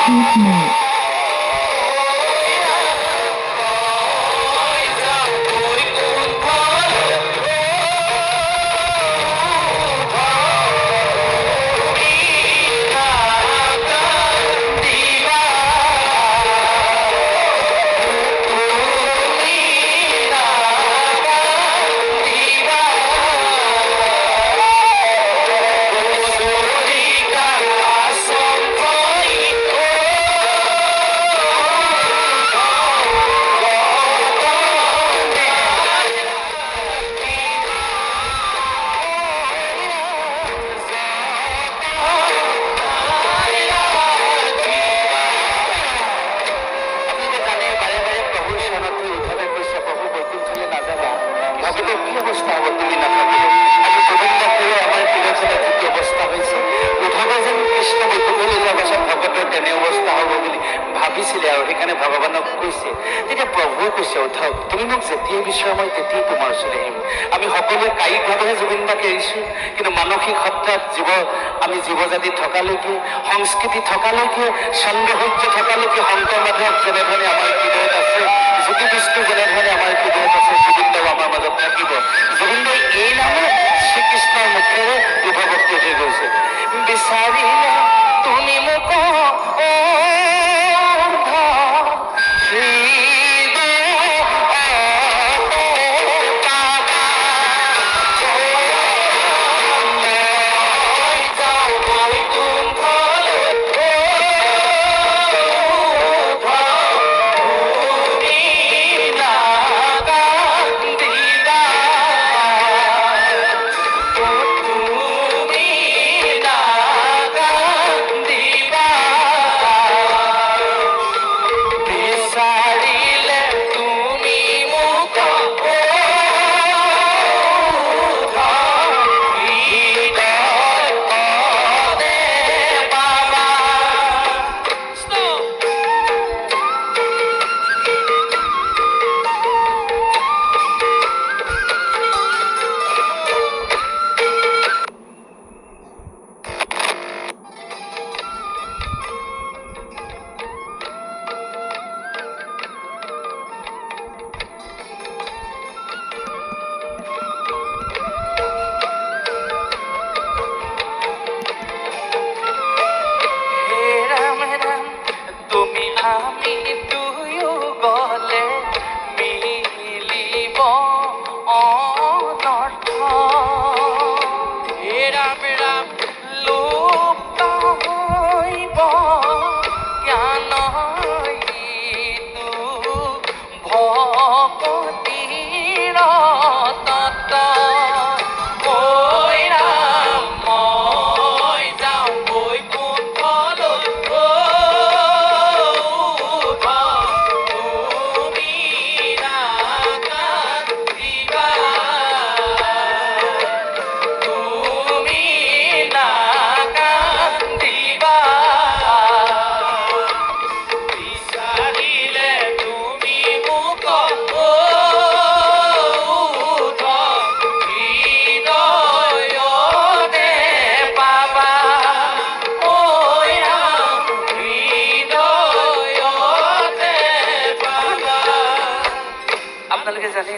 Please note. ভগৱানক কৈছে তেতিয়া প্ৰভুৱে কৈছে উদ্ধৱ তুমি মোক যেতিয়াই বিচৰা মই তেতিয়াই তোমাৰ ওচৰলৈ আহিম আমি সকলোৱে কায়িকভাৱেহে জুবিন দাক এৰিছোঁ কিন্তু মানসিক সত্তাত আমি জীৱ জাতি থকালৈকে সংস্কৃতি থকালৈকে চন্দ্ৰসূৰ্য থকালৈকে শংকৰ মাধৱ যেনেধৰণে আমাৰ হৃদয়ত আছে জ্যোতি বিষ্ণু যেনেধৰণে আমাৰ হৃদয়ত আছে জুবিন দাও আমাৰ মাজত থাকিব জুবিন দাই এই নামে শ্ৰীকৃষ্ণৰ মুখেৰে উদ্ধৱক হৈ গৈছে বিচাৰিলে তুমি মোক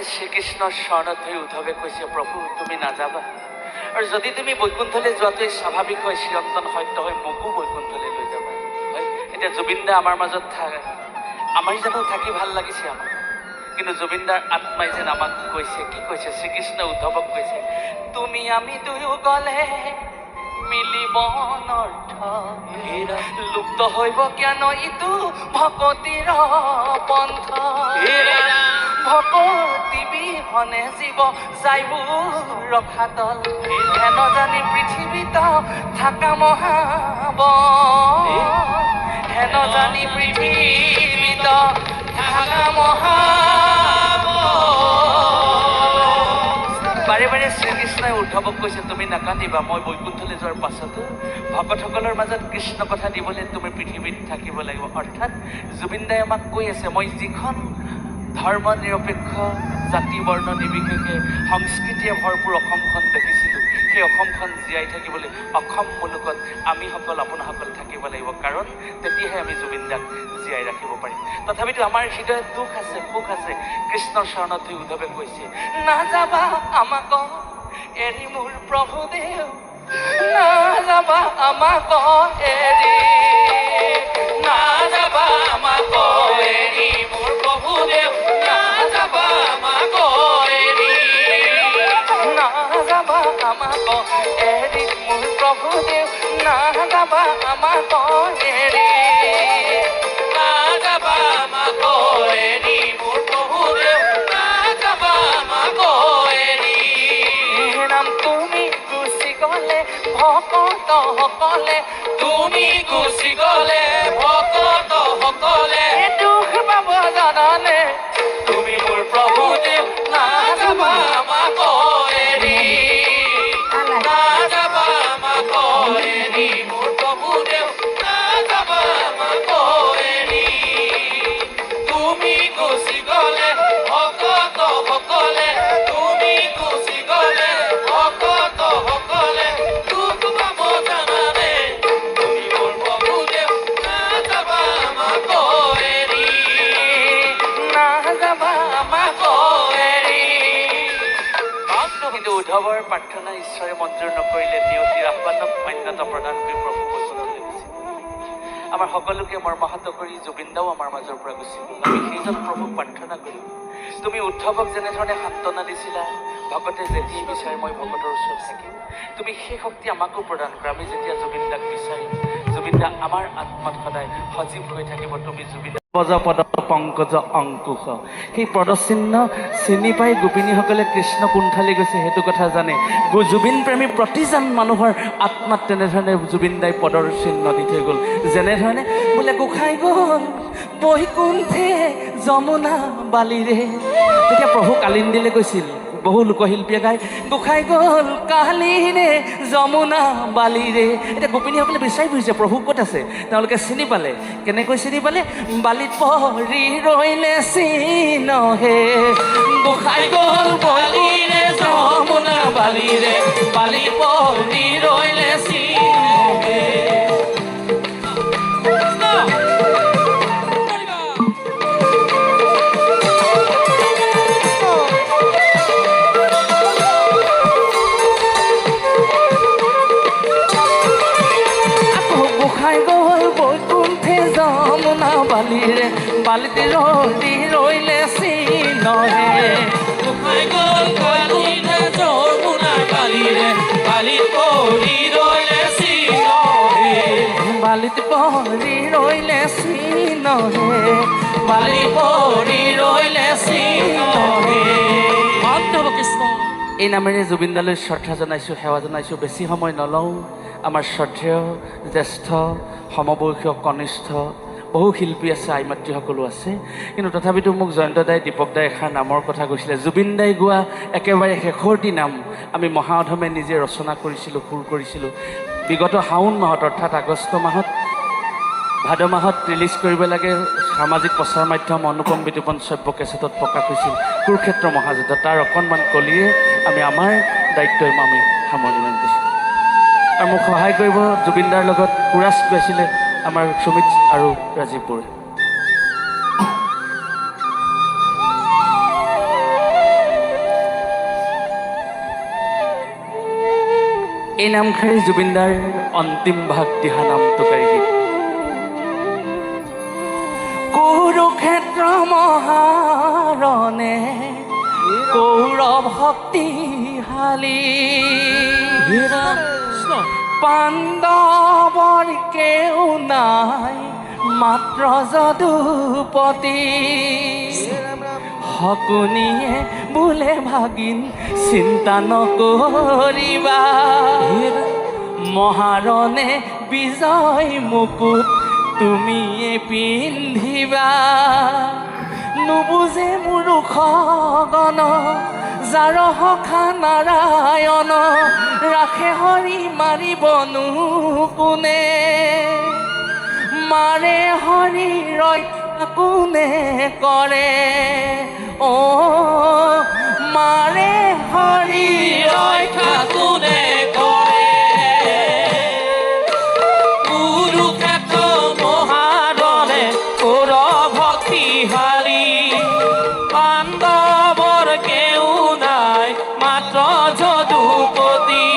শ্ৰীকৃষ্ণৰ শৰণত হৈ উদ্ধৱে কৈছে প্ৰভু তুমি নাযাবা আৰু যদি তুমি বৈকুণ্ঠলৈ যোৱাটোৱেই স্বাভাৱিক হয় চিৰন্তন সত্য হয় মোকো বৈকুণ্ঠলৈ লৈ যাবা হয় এতিয়া জুবিন দা আমাৰ মাজত থাকে আমাৰ জানো থাকি ভাল লাগিছে আমাক কিন্তু জুবিন দাৰ আত্মাই যেন আমাক কৈছে কি কৈছে শ্ৰীকৃষ্ণ উদ্ধৱক কৈছে তুমি আমি দুয়ো গ'লে মিলিব অনৰ্থ লুপ্ত হৈব কিয়নো ইটো ভকতিৰ পন্থ ভকতি বিহনে জীৱ যাইব ৰখাতল হেন জানি পৃথিৱীত থাকা মহাব হেন জানি পৃথিৱীত থাকা মহাব বাৰে বাৰে শ্ৰীকৃষ্ণই উদ্ধৱক কৈছে তুমি নাকান্দিবা মই বৈকুণ্ঠলৈ যোৱাৰ পাছতো ভকতসকলৰ মাজত কৃষ্ণ কথা দিবলৈ তুমি পৃথিৱীত থাকিব লাগিব অৰ্থাৎ জুবিন দাই আমাক কৈ আছে মই যিখন ধৰ্ম নিৰপেক্ষ জাতি বৰ্ণ নিৰ্বিশেষে সংস্কৃতিয়ে ভৰপূৰ অসমখন দেখিছিলোঁ সেই অসমখন জীয়াই থাকিবলৈ অসম মুলুকত আমি সকল আপোনাসকল থাকিব লাগিব, কাৰণ তেতিয়াহে আমি জুবিন দাক জীয়াই ৰাখিব পাৰিম। তথাপিতো আমাৰ হৃদয়ত দুখ আছে, সুখ আছে। কৃষ্ণৰ চৰণত ধুই উদ্ধৱে কৈছে, নাযাবা আমাক এৰি মোৰ প্ৰভুদেৱ, নাযাবা আমাক এৰি, নাযাবা আমাক এৰি মোৰ প্ৰভুদেৱ, নাযাবা আমাক এৰি, নাযাবা আমাক এৰি মোৰ প্ৰভুদেৱ, নাযাবা আমাক এৰি, নাযাবা আমাক এৰি মোৰ প্ৰভুদেৱ, নাযাবা আমাক এৰি। নাম তুমি গুচি গলে ভকত সকলে, তুমি গুচি গলে ভকত সকলে দুখ পাব জানানে, তুমি মোৰ প্ৰভুদেৱ, নাযাবা আমাক এৰি, নাযাবা আমাক এৰি মোৰ প্ৰভুদেৱ, নাযাবা আমাক এৰি। তুমি গুচি গলে ভকত সকলে, তুমি গুচি গলে ভকত সকলে দুখ পাব জানানে, তুমি মোৰ প্ৰভুদেৱ, নাযাবা আমাক এৰি, নাযাবা আমাক এৰি। কিন্তু উদ্ধৱৰ প্ৰাৰ্থনা ঈশ্বৰে মঞ্জুৰ নকৰিলে, নিয়তিৰ আহ্বানক মান্যতা প্ৰদান কৰি প্ৰভু বৈকুণ্ঠলৈ গুচি গ'ল। আমাৰ সকলোকে মৰ্মাহত কৰি জুবিন দাও আমাৰ মাজৰ পৰা গুচি গ'ল। আমি সেইজন প্ৰভুক প্ৰাৰ্থনা কৰিম, তুমি উদ্ধৱক যেনেধৰণে সান্তনা দিছিলা, ভকতে যেতিয়াই বিচাৰে মই ভকতৰ ওচৰত থাকিম, তুমি সেই শক্তি আমাকো প্ৰদান কৰা। আমি যেতিয়া জুবিন দাক বিচাৰিম, জুবিন দা আমাৰ আত্মাত সদায় সজীৱ হৈ থাকিব। তুমি জুবিন পদ পদ পংকজ অংকুশ, সেই পদচিহ্ন চিনি পাই গোপিনীসকলে কৃষ্ণ কোনঠালি গৈছে সেইটো কথা জানে। জুবিন প্ৰেমী প্ৰতিজন মানুহৰ আত্মাত তেনেধৰণে জুবিন দাই পদৰ চিহ্ন দি থৈ গ'ল। যেনেধৰণে বোলে গোসাই গ'ল বৈকুণ্ঠে যমুনা বালিৰে, তেতিয়া প্ৰভু কালিন্দীলৈ গৈছিল। বহু লোকশিল্পীয়ে গায়, গোসাই গ'ল কালিৰে যমুনা বালিৰে। এতিয়া গোপিনীসকলে বিচাৰি ফুৰিছে প্ৰভু ক'ত আছে, তেওঁলোকে চিনি পালে। কেনেকৈ চিনি পালে? বালিত পৰি ৰৈলে চিনহে, গোসাই গ'ল বালিৰে যমুনা বালিৰে, বালিত পৰি ৰৈলে চিনহে। বালিৰে বালিতে ৰৈ ৰৈলে চিনহে, গোসাই গ'ল বালিৰে যমুনা বালিৰে, বালিত পৰি ৰৈলে চিনহে, বালিত পৰি ৰৈলে চিনহে, বালিত পৰি ৰৈলে চিনহে। কৃষ্ণ এই নামেৰে জুবিন দালৈ শ্ৰদ্ধা জনাইছোঁ, সেৱা জনাইছোঁ। বেছি সময় নলওঁ। আমাৰ শ্ৰদ্ধেয় জ্যেষ্ঠ সমবয়সীয় কনিষ্ঠ বহু শিল্পী আছে, আই মাতৃসকলো আছে, কিন্তু তথাপিতো মোক জয়ন্ত দাই, দীপক দাই এষাৰ নামৰ কথা কৈছিলে। জুবিন দাই গোৱা একেবাৰে শেষৰটি নাম আমি মহাধমে নিজে ৰচনা কৰিছিলোঁ, সুৰ কৰিছিলোঁ। বিগত শাওণ মাহত অৰ্থাৎ আগষ্ট মাহত, ভাদ মাহত ৰিলিজ কৰিব লাগে। সামাজিক প্ৰচাৰ মাধ্যম অনুপম বিতোপন শ্ৰব্য কেছেটত প্ৰকাশ হৈছিল কুৰুক্ষেত্ৰ মহাযুদ্ধ। তাৰ অকণমান কলিয়ে আমি আমাৰ দায়িত্ব আমি সামৰণি মাৰিছোঁ। আৰু মোক সহায় কৰিব জুবিন দাৰ লগত কোৰাছ গাইছিলে আমাৰ সুমিত আৰু ৰাজীৱ বৰুৱাই। এই নামখাৰী জুবিন দাৰ অন্তিম ভাগ দিহা নামটোকাৰী গীত। কুৰুক্ষেত্ৰ মহাৰণে কৌৰৱ শক্তিশালী, পাণ্ডৱৰ কেও নাই মাত্ৰ যদুপতি, শকুনিয়ে বোলে ভাগিন চিন্তা নকৰিবা, মহাৰণে বিজয় মুকুট তুমিয়ে পিন্ধিবা। নুবুজে মূৰ্খ গণ যাৰ সখা নাৰায়ণ, ৰাখে হৰি মাৰিবনো কোনে, মাৰে হৰি কোনে কৰে অ মাৰে হৰি ৰক্ষা কোনে কৰে কুৰুক্ষেত্ৰ মহাৰণে কৰ ভক্তিশালী পাণ্ডৱৰ কেও নাই মাত্ৰ যদুপতি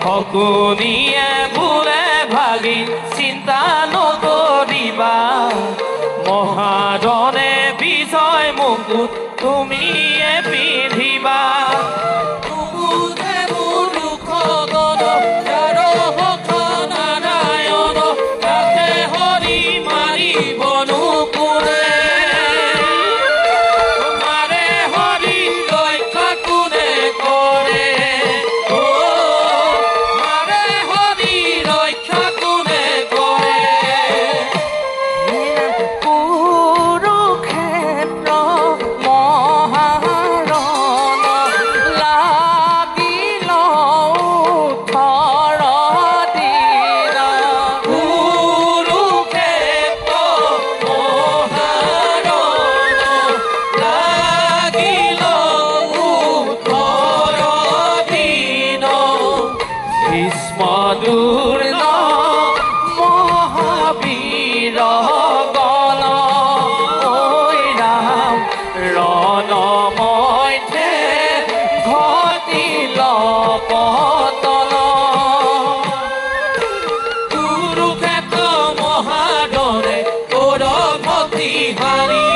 শকুনিয়ে ভুলে ভাগি চিন্তা নকৰিবা মহাৰণে বিজয় মুকুট তুমিয়ে পিন্ধিবা মধুৰ্ণ মহাবীৰ গণ ঐ ৰাম ৰণমধ্যে ঘটিল পতন কুৰুক্ষেত্ৰ মহাৰণে কৰ ভক্তিশালী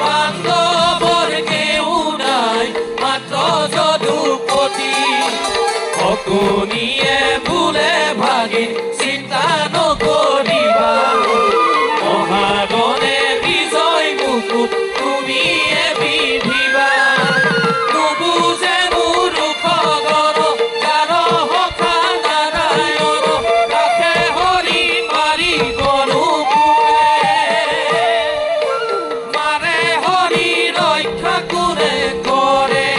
পাণ্ডৱৰ কেও নাই মাত্ৰ যদুপতি শকুনিয়ে ভুলে ভাগি চিন্তা নকৰিবা মহাৰণে বিজয় মুকুট তুমিয়ে পিন্ধিবা নুবুজে মূৰ্খ গণ যাৰ সখা নাৰায়ণ ৰাখে হৰি মাৰি গৰু মাৰে হৰি ৰক্ষা কোনে কৰে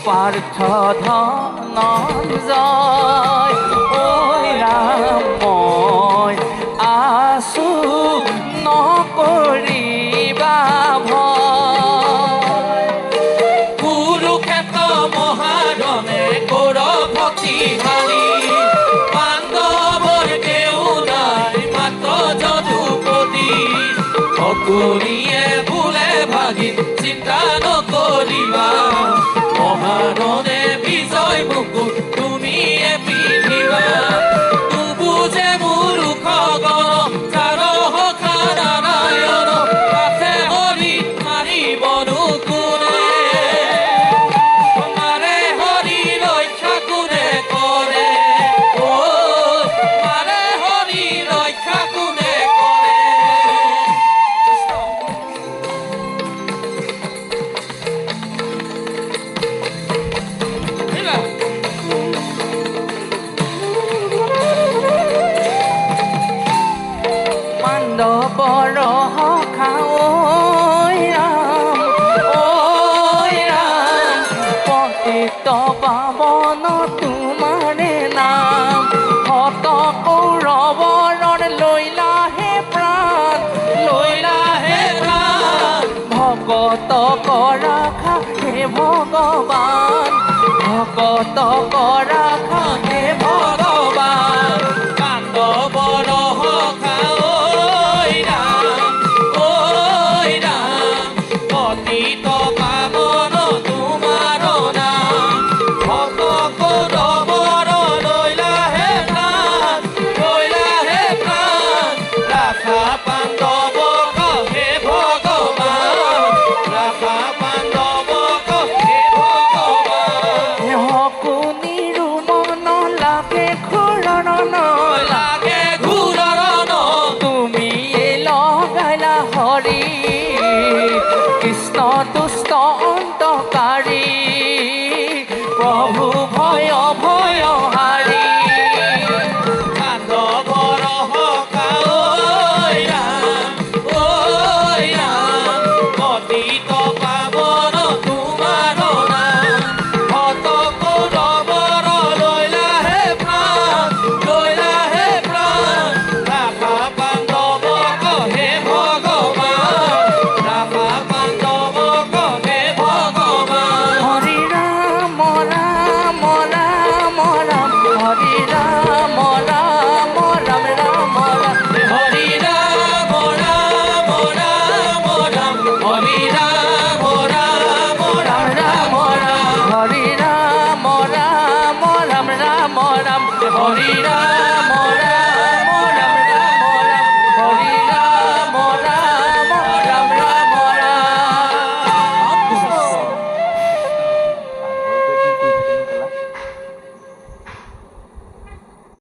পাৰ্থ ধনঞ্জয় ঐ ৰাম মই আছো নকৰিবা ভয় কুৰুক্ষেত্ৰ মহাৰণে কৰ ভক্তিশালী পাণ্ডৱৰ কেও নাই মাত্ৰ যদুপতি শকুনিয়ে ভুলে ভাগি চিন্তা নকৰিবা মহাৰণে বিজয় মুকুট তুমিয়ে পিন্ধিবা নুবুজে মূৰ্খ গণ যাৰ সখা নাৰায়ণ ৰাখে হৰি মাৰিবনো কোনে মাৰে হৰি ৰক্ষা কোনে কৰে অ মাৰে হৰি ৰক্ষা কোনে কৰে পাণ্ডৱৰ সখা ঐ ৰাম পতিত পাৱন তোমাৰে নাম হত কৌৰৱৰ লৈলাহে প্ৰাণ ভকত ৰাখা হে ভগৱান ভকত ৰাখা হে ভগৱান পাণ্ডৱৰ সখা পতিত পাৱন তোমাৰ নাম ভক্ত কৌৰৱৰ লৈলাহে প্ৰাণ ৰাখা পাণ্ডৱক হে ভগৱান ৰাখা পাণ্ডৱক হে ভগৱান শকুনিৰ মন প্ৰভু